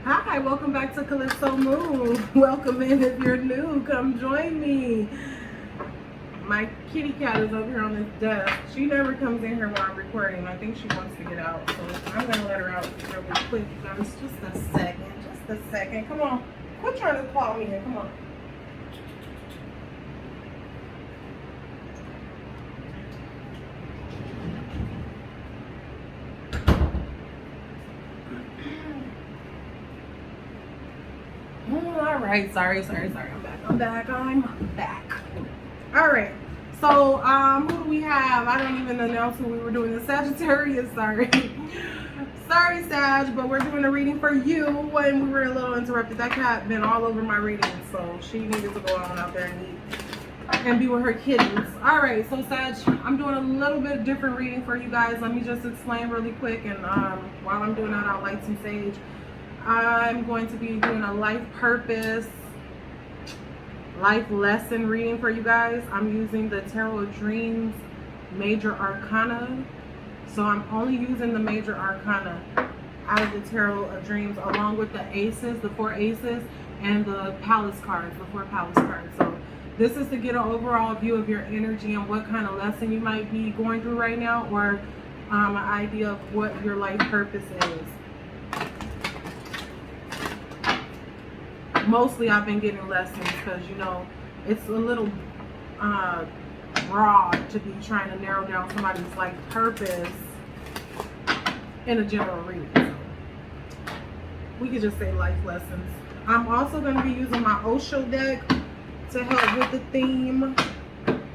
Hi, welcome back to Calypso Moon. Welcome in if you're new. Come join me. My kitty cat is over here on this desk. She never comes in here while I'm recording. I think she wants to get out, so I'm gonna let her out really quick, you guys. Just a second. Just a second. Come on. Quit trying to call me here. Come on. All right, sorry. I'm back. All right. So, who do we have? I don't even announce who we were doing. The Sagittarius, sorry. Sorry, Sag, but we're doing a reading for you when we were a little interrupted. That cat been all over my reading, so she needed to go on out there and eat and be with her kittens. All right, so Sag, I'm doing a little bit different reading for you guys. Let me just explain really quick, and while I'm doing that, I'll light some sage. I'm going to be doing a life purpose, life lesson reading for you guys. I'm using the Tarot of Dreams Major Arcana. So I'm only using the Major Arcana out of the Tarot of Dreams, along with the aces, the 4 aces, and the Palace cards, the 4 Palace cards. So this is to get an overall view of your energy and what kind of lesson you might be going through right now, or an idea of what your life purpose is. Mostly I've been getting lessons because, you know, it's a little broad to be trying to narrow down somebody's life purpose in a general reading. So we could just say life lessons. I'm also going to be using my Osho deck to help with the theme.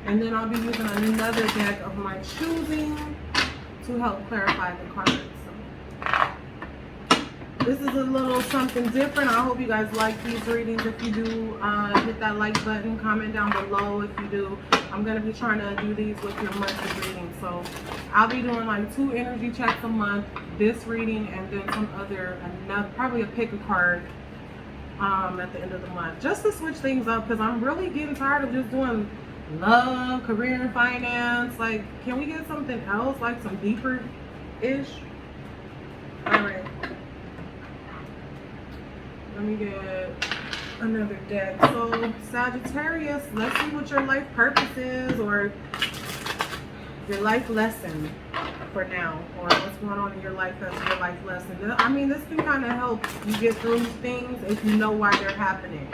And then I'll be using another deck of my choosing to help clarify the cards. This is a little something different. I hope you guys like these readings. If you do, hit that like button, comment down below if you do. I'm going to be trying to do these with your monthly reading. So I'll be doing like 2 energy checks a month, this reading, and then some other, probably a pick a card at the end of the month. Just to switch things up, because I'm really getting tired of just doing love, career, and finance. Like, can we get something else, like some deeper-ish? All right. Let me get another deck. So Sagittarius, let's see what your life purpose is, or your life lesson for now, or what's going on in your life as your life lesson. I mean, this can kind of help you get through things if you know why they're happening.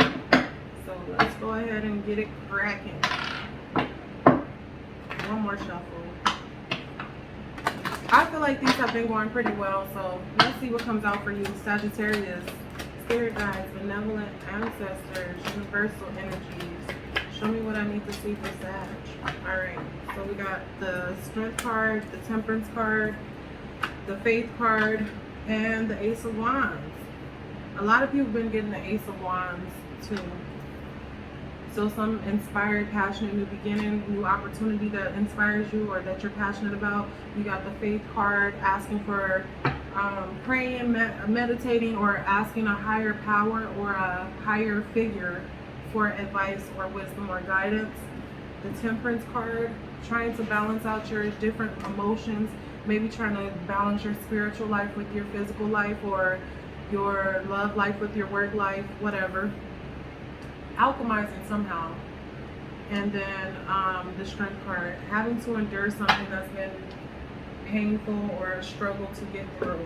So let's go ahead and get it cracking. One more shuffle. I feel like these have been going pretty well, so let's see what comes out for you, Sagittarius. Spirit guides, benevolent ancestors, universal energies. Show me what I need to see for Sag. Alright, so we got the Strength card, the Temperance card, the Faith card, and the Ace of Wands. A lot of people have been getting the Ace of Wands too. So some inspired, passionate new beginning, new opportunity that inspires you or that you're passionate about. You got the Faith card, asking for praying, meditating, or asking a higher power or a higher figure for advice or wisdom or guidance. The Temperance card, trying to balance out your different emotions, maybe trying to balance your spiritual life with your physical life, or your love life with your work life, whatever. Alchemizing somehow. And then the Strength card, having to endure something that's been painful or a struggle to get through,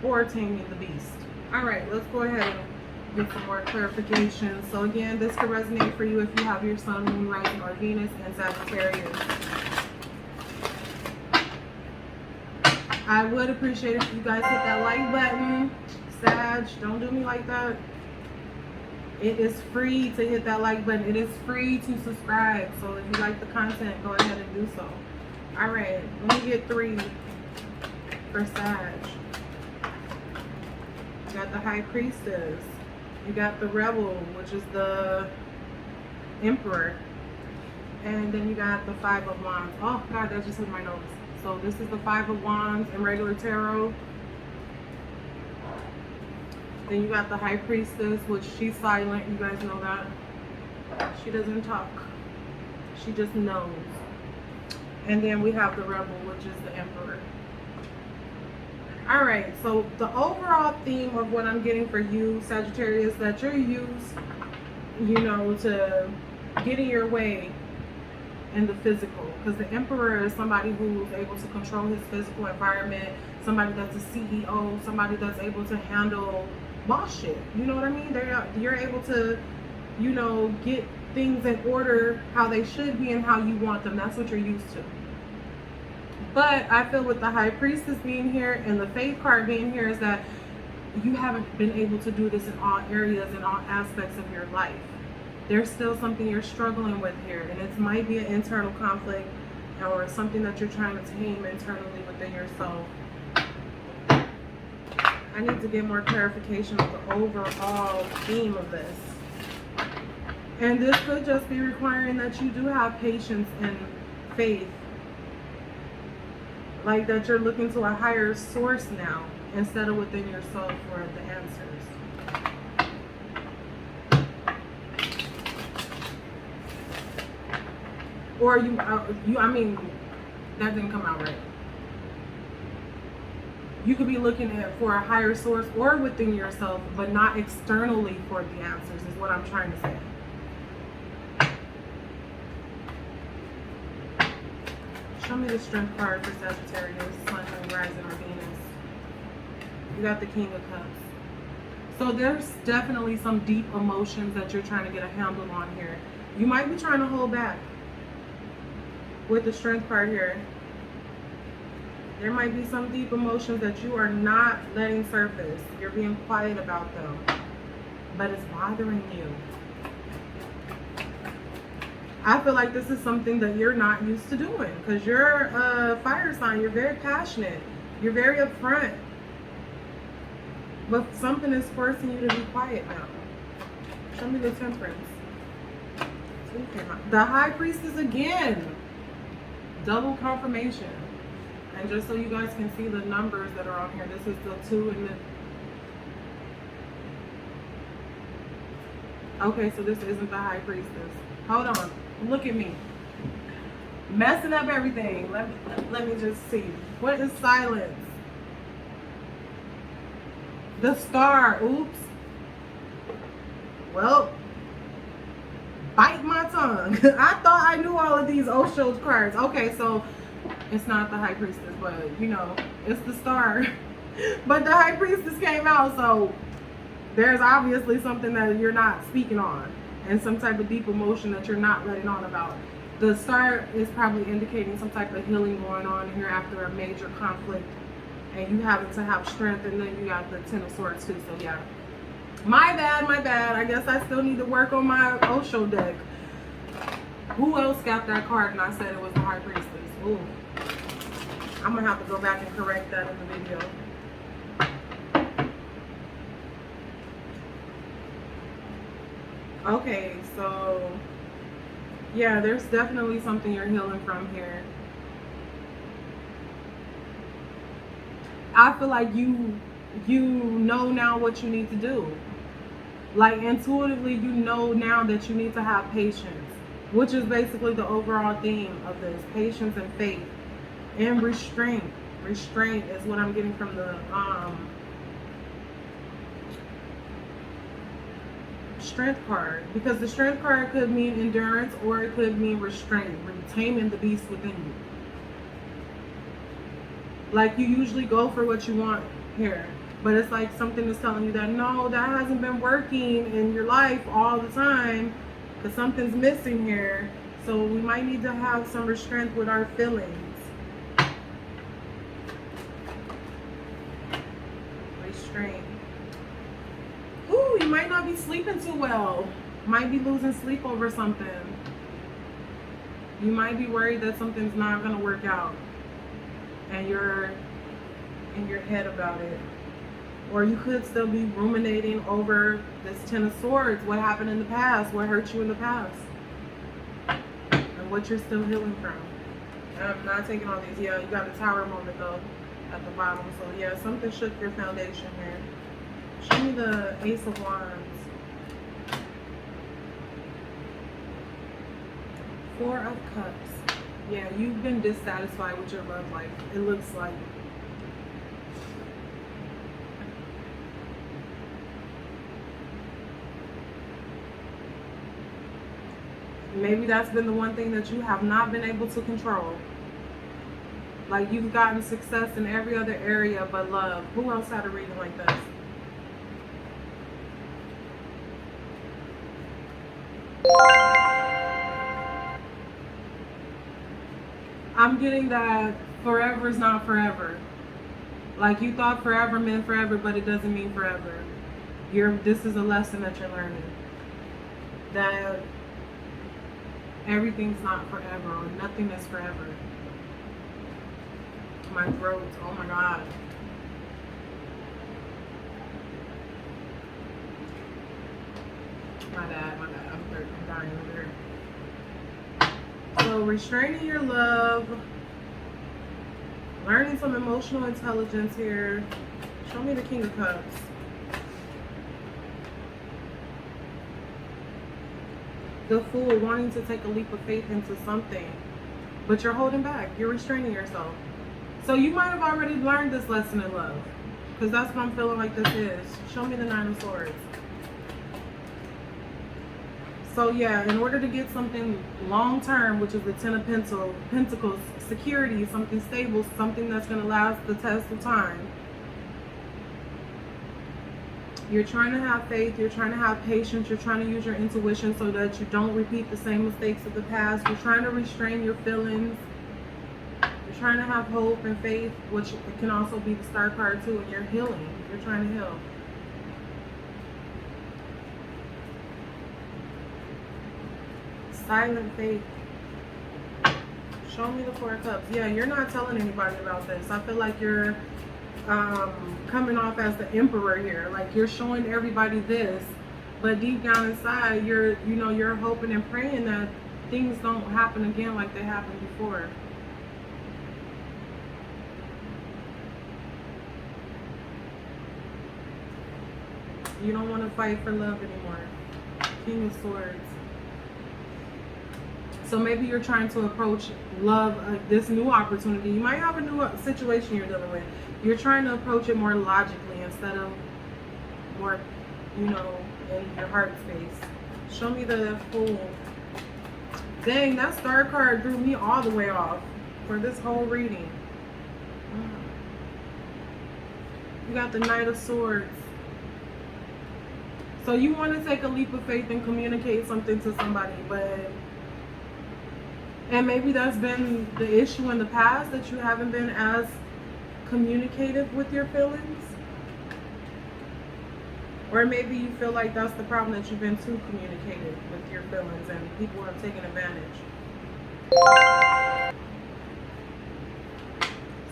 or taming the beast. All right, let's go ahead and get some more clarification. So again, this could resonate for you if you have your Sun, Moon, Rising, or Venus in Sagittarius. I would appreciate if you guys hit that like button. Sag, don't do me like that. It is free to hit that like button. It is free to subscribe. So if you like the content, go ahead and do so. All right, let me get 3 for Sag. You got the High Priestess. You got the Rebel, which is the Emperor. And then you got the 5 of Wands. Oh God, that just hit my nose. So this is the 5 of Wands in regular tarot. Then you got the High Priestess, which she's silent. You guys know that. She doesn't talk. She just knows. And then we have the Rebel, which is the Emperor. All right, so the overall theme of what I'm getting for you, Sagittarius, that you're used, to getting your way in the physical, because the Emperor is somebody who's able to control his physical environment, somebody that's a CEO, somebody that's able to handle boss shit. You know what I mean? You're able to, get things in order how they should be and how you want them. That's what you're used to. But I feel with the High Priestess being here and the Faith card being here is that you haven't been able to do this in all areas and all aspects of your life. There's still something you're struggling with here, and it might be an internal conflict or something that you're trying to tame internally within yourself. I need to get more clarification of the overall theme of this. And this could just be requiring that you do have patience and faith. Like that you're looking to a higher source now instead of within yourself for the answers. Or I mean, that didn't come out right. You could be looking for a higher source or within yourself, but not externally for the answers, is what I'm trying to say. Show me the strength card for Sagittarius, Sun, Moon, Rising, or Venus. You got the King of Cups. So there's definitely some deep emotions that you're trying to get a handle on here. You might be trying to hold back with the strength card here. There might be some deep emotions that you are not letting surface. You're being quiet about them, but it's bothering you. I feel like this is something that you're not used to doing because you're a fire sign. You're very passionate. You're very upfront. But something is forcing you to be quiet now. Show me the Temperance. The High Priestess again. Double confirmation. And just so you guys can see the numbers that are on here, this is the 2 and the... Okay, so this isn't the High Priestess. Hold on. Look at me. Messing up everything. Let me just see. What is silence? The Star. Oops. Well, bite my tongue. I thought I knew all of these Osho cards. Okay, so it's not the High Priestess, but it's the Star. But the High Priestess came out, so there's obviously something that you're not speaking on and some type of deep emotion that you're not letting on about. The Star is probably indicating some type of healing going on here after a major conflict and you having to have strength, and then you got the Ten of Swords too, so yeah. My bad. I guess I still need to work on my Osho deck. Who else got that card and I said it was the High Priestess? Ooh. I'm gonna have to go back and correct that in the video. Okay, so yeah, there's definitely something you're healing from here. I feel like you know now what you need to do. Like intuitively, you know now that you need to have patience, which is basically the overall theme of this: patience and faith and restraint. Restraint is what I'm getting from the Strength card, because the Strength card could mean endurance or it could mean restraint, taming the beast within you. Like you usually go for what you want here, but it's like something is telling you that no, that hasn't been working in your life all the time because something's missing here. So we might need to have some restraint with our feelings. Restraint. Ooh, you might not be sleeping too well. Might be losing sleep over something. You might be worried that something's not going to work out and you're in your head about it. Or you could still be ruminating over this Ten of Swords, what happened in the past, what hurt you in the past, and what you're still healing from. And I'm not taking all these. Yeah, you got a Tower moment though at the bottom. So yeah, something shook your foundation here. Show me the Ace of Wands. 4 of Cups. Yeah, you've been dissatisfied with your love life, it looks like. Maybe that's been the one thing that you have not been able to control. Like, you've gotten success in every other area but love. Who else had a reading like this? I'm getting that forever is not forever. Like, you thought forever meant forever, but it doesn't mean forever. This is a lesson that you're learning. That everything's not forever, or nothing is forever. My throat, oh my God. My bad. I'm dying over here. So, restraining your love, learning some emotional intelligence here. Show me the King of Cups. The Fool, wanting to take a leap of faith into something, but you're holding back. You're restraining yourself. So you might have already learned this lesson in love, because that's what I'm feeling like this is. Show me the Nine of Swords. So yeah, in order to get something long term, which is the Ten of Pentacles, security, something stable, something that's going to last the test of time, you're trying to have faith, you're trying to have patience, you're trying to use your intuition so that you don't repeat the same mistakes of the past. You're trying to restrain your feelings. You're trying to have hope and faith, which can also be the Star card too, and you're healing. You're trying to heal. Silent faith. Show me the Four of Cups. Yeah, you're not telling anybody about this. I feel like you're coming off as the Emperor here. Like, you're showing everybody this, but deep down inside, you're hoping and praying that things don't happen again like they happened before. You don't want to fight for love anymore. King of Swords. So maybe you're trying to approach love, this new opportunity. You might have a new situation you're dealing with. You're trying to approach it more logically instead of more, in your heart space. Show me the Fool. Dang, that Star card threw me all the way off for this whole reading. You got the Knight of Swords. So you want to take a leap of faith and communicate something to somebody, and maybe that's been the issue in the past, that you haven't been as communicative with your feelings. Or maybe you feel like that's the problem, that you've been too communicative with your feelings and people have taken advantage.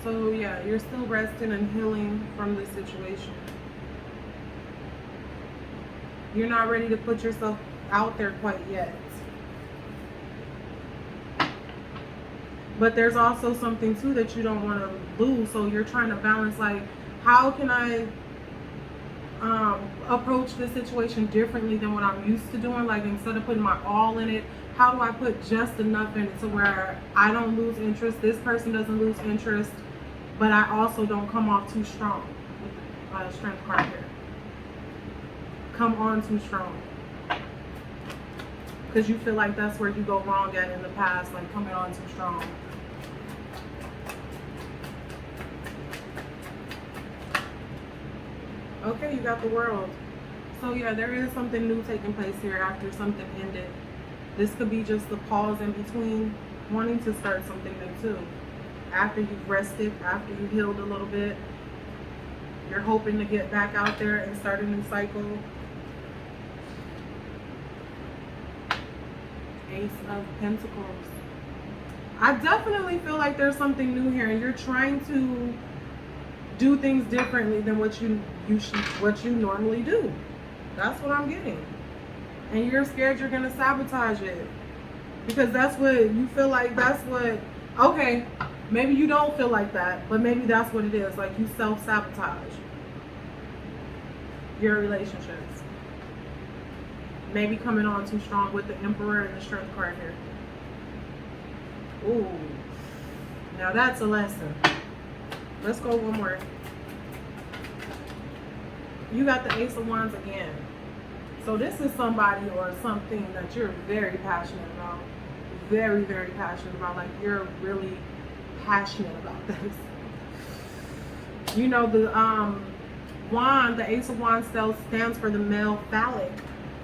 So yeah, you're still resting and healing from this situation. You're not ready to put yourself out there quite yet. But there's also something too that you don't want to lose. So you're trying to balance, like, how can I approach this situation differently than what I'm used to doing? Like, instead of putting my all in it, how do I put just enough in it to where I don't lose interest, this person doesn't lose interest, but I also don't come off too strong with the Strength card here. Come on too strong. Because you feel like that's where you go wrong at in the past, like coming on too strong. Okay, you got the World. So yeah, there is something new taking place here after something ended. This could be just the pause in between wanting to start something new too. After you've rested, after you've healed a little bit, you're hoping to get back out there and start a new cycle. Ace of Pentacles. I definitely feel like there's something new here, and you're trying to do things differently than what you normally do. That's what I'm getting. And you're scared you're gonna sabotage it, because that's what you feel like. Okay, maybe you don't feel like that, but maybe that's what it is. Like, you self-sabotage your relationships. Maybe coming on too strong with the Emperor and the Strength card here. Ooh, now that's a lesson. Let's go one more. You got the Ace of Wands again. So this is somebody or something that you're very passionate about. Very, very passionate about. Like, you're really passionate about this. You know, the wand, the Ace of Wands stands for the male phallic,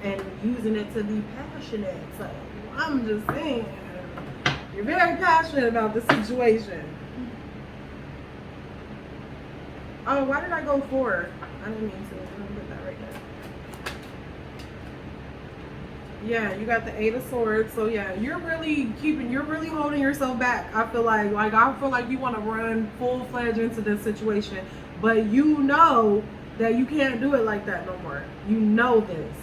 and using it to be passionate. So I'm just saying, you're very passionate about the situation. Oh, why did I go 4? I didn't mean to. Let me put that right there. Yeah, you got the 8 of Swords. So yeah, you're really holding yourself back. I feel like you want to run full-fledged into this situation, but you know that you can't do it like that no more. You know this.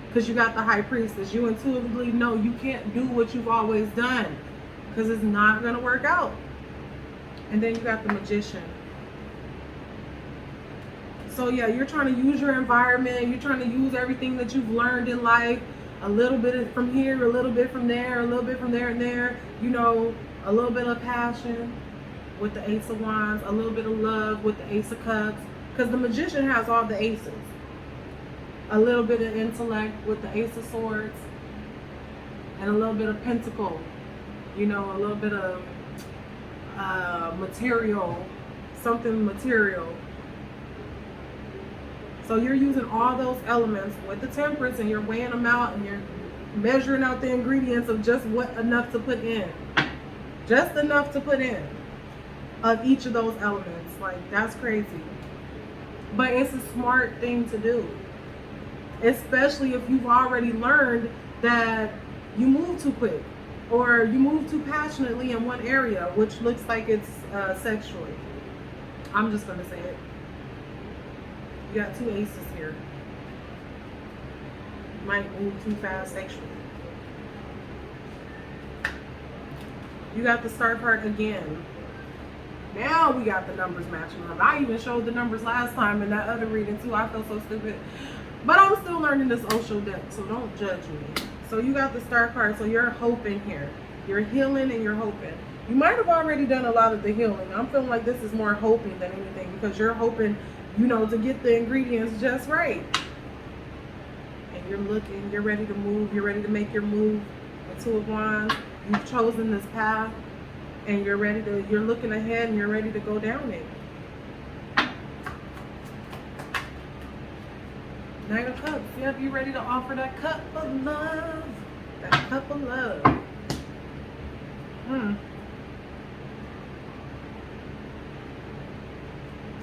Because you got the High Priestess. You intuitively know you can't do what you've always done, because it's not going to work out. And then you got the Magician. So yeah, you're trying to use your environment. You're trying to use everything that you've learned in life. A little bit from here, a little bit from there, a little bit from there and there. You know, a little bit of passion with the Ace of Wands. A little bit of love with the Ace of Cups. Because the Magician has all the aces. A little bit of intellect with the Ace of Swords. And a little bit of Pentacle. You know, a little bit of material. Something material. So you're using all those elements with the Temperance, and you're weighing them out, and you're measuring out the ingredients of just what enough to put in. Just enough to put in of each of those elements. Like, that's crazy. But it's a smart thing to do. Especially if you've already learned that you move too quick, or you move too passionately in one area, which looks like it's sexually. I'm just going to say it. You got 2 aces here. You might move too fast sexually. You got the Star card again. Now we got the numbers matching up. I even showed the numbers last time in that other reading too. I felt so stupid. But I'm still learning this Osho deck, so don't judge me. So you got the Star card, so you're hoping here. You're healing and you're hoping. You might have already done a lot of the healing. I'm feeling like this is more hoping than anything, because you're hoping, you know, to get the ingredients just right. And you're looking, you're ready to move, you're ready to make your move. The 2 of Wands, you've chosen this path, and you're looking ahead, and you're ready to go down it. Knight of Cups, yep, you're ready to offer that cup of love. That cup of love.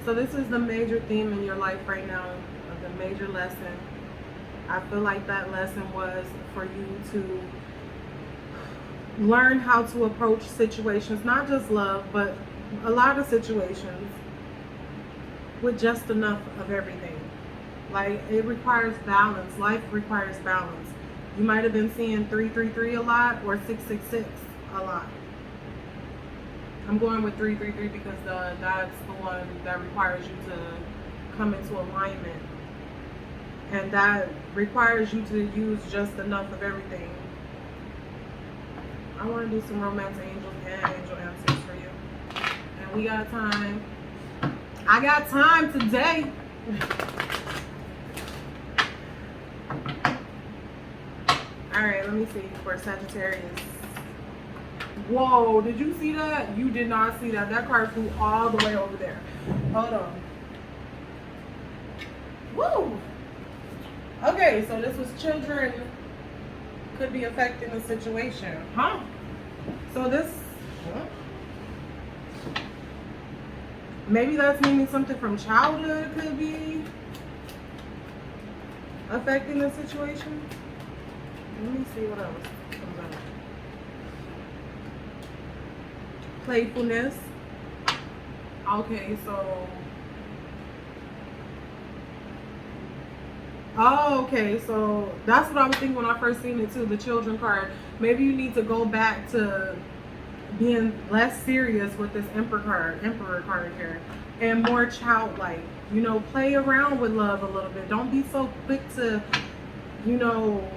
So this is the major theme in your life right now, the major lesson. I feel like that lesson was for you to learn how to approach situations, not just love, but a lot of situations, with just enough of everything. Like, it requires balance. Life requires balance. You might have been seeing 333 a lot, or 666 a lot. I'm going with 333 because that's the one that requires you to come into alignment. And that requires you to use just enough of everything. I want to do some romance angels and angel answers for you. And we got time. I got time today. Alright, let me see for Sagittarius. Whoa, did you see that? You did not see that. That card flew all the way over there. Hold on. Woo! Okay, so this was children could be affecting the situation. Huh? So this... maybe that's meaning something from childhood could be affecting the situation. Let me see what else comes out. Playfulness. Okay, so... oh, okay, so that's what I was thinking when I first seen it too, the children card. Maybe you need to go back to being less serious with this emperor card here, and more childlike. You know, play around with love a little bit. Don't be so quick to, you know,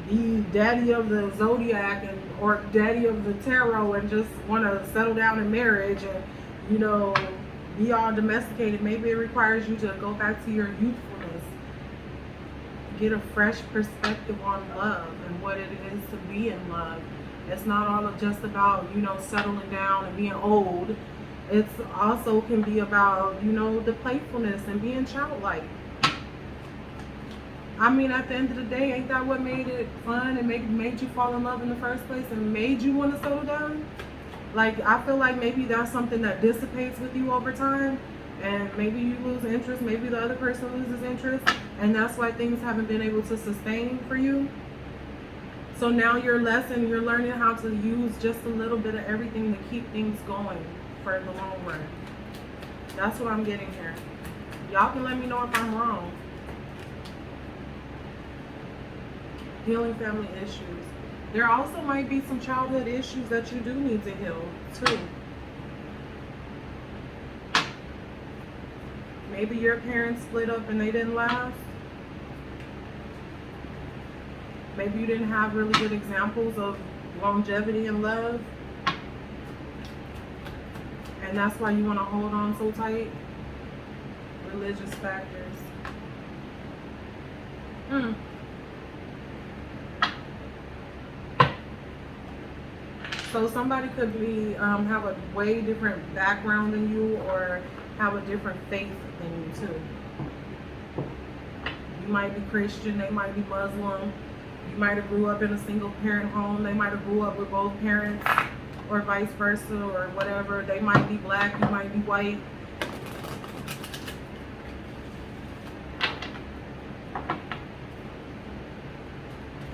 be daddy of the zodiac or daddy of the tarot and just want to settle down in marriage and, you know, be all domesticated. Maybe it requires you to go back to your youthfulness get a fresh perspective on love and what it is to be in love. It's not all just about, you know, settling down and being old. It's also can be about, you know, the playfulness and being childlike. I mean, at the end of the day, ain't that what made it fun and made you fall in love in the first place and made you want to settle down? Like, I feel like maybe that's something that dissipates with you over time, and maybe you lose interest, maybe the other person loses interest, and that's why things haven't been able to sustain for you. So now you're learning how to use just a little bit of everything to keep things going for the long run. That's what I'm getting here. Y'all can let me know if I'm wrong. Healing family issues. There also might be some childhood issues that you do need to heal too. Maybe your parents split up and they didn't last. Maybe you didn't have really good examples of longevity and love. And that's why you want to hold on so tight. Religious factors. So somebody could be have a way different background than you, or have a different faith than you too. You might be Christian, they might be Muslim. You might have grew up in a single parent home. They might have grew up with both parents, or vice versa, or whatever. They might be black, you might be white.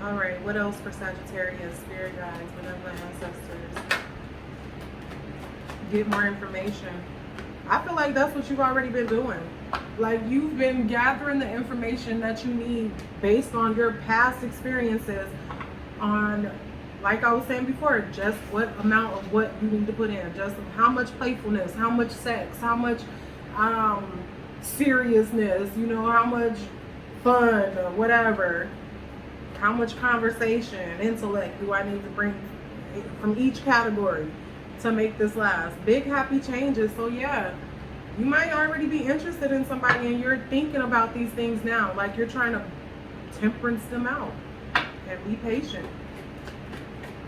All right, what else for Sagittarius, spirit guides, benevolent ancestors? Get more information. I feel like that's what you've already been doing. Like, you've been gathering the information that you need based on your past experiences on, like I was saying before, just what amount of what you need to put in. Just how much playfulness, how much sex, how much seriousness, you know, how much fun or whatever. How much conversation, intellect do I need to bring from each category to make this last? Big happy changes. So yeah, you might already be interested in somebody and you're thinking about these things now. Like, you're trying to temperance them out and be patient.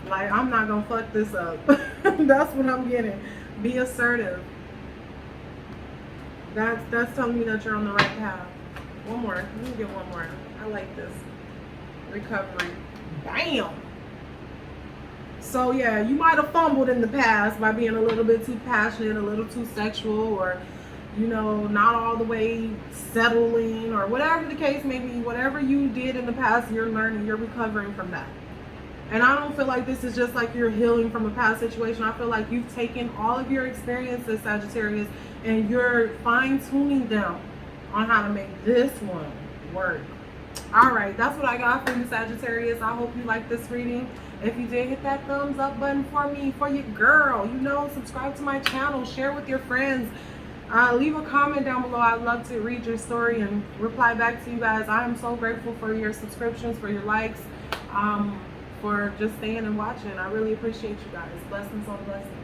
Like, I'm not gonna fuck this up. That's what I'm getting. Be assertive. That's telling me that you're on the right path. One more. Let me get one more. I like this. Recovery. Bam. So yeah, you might have fumbled in the past by being a little bit too passionate, a little too sexual, or, you know, not all the way settling, or whatever the case may be. Whatever you did in the past, you're learning, you're recovering from that. And I don't feel like this is just like you're healing from a past situation. I feel like you've taken all of your experiences, Sagittarius, and you're fine-tuning them on how to make this one work. All right, that's what I got for you, Sagittarius. I hope you liked this reading. If you did, hit that thumbs up button for me, for your girl. You know, subscribe to my channel, share with your friends. Leave a comment down below. I'd love to read your story and reply back to you guys. I am so grateful for your subscriptions, for your likes, for just staying and watching. I really appreciate you guys. Blessings on blessings.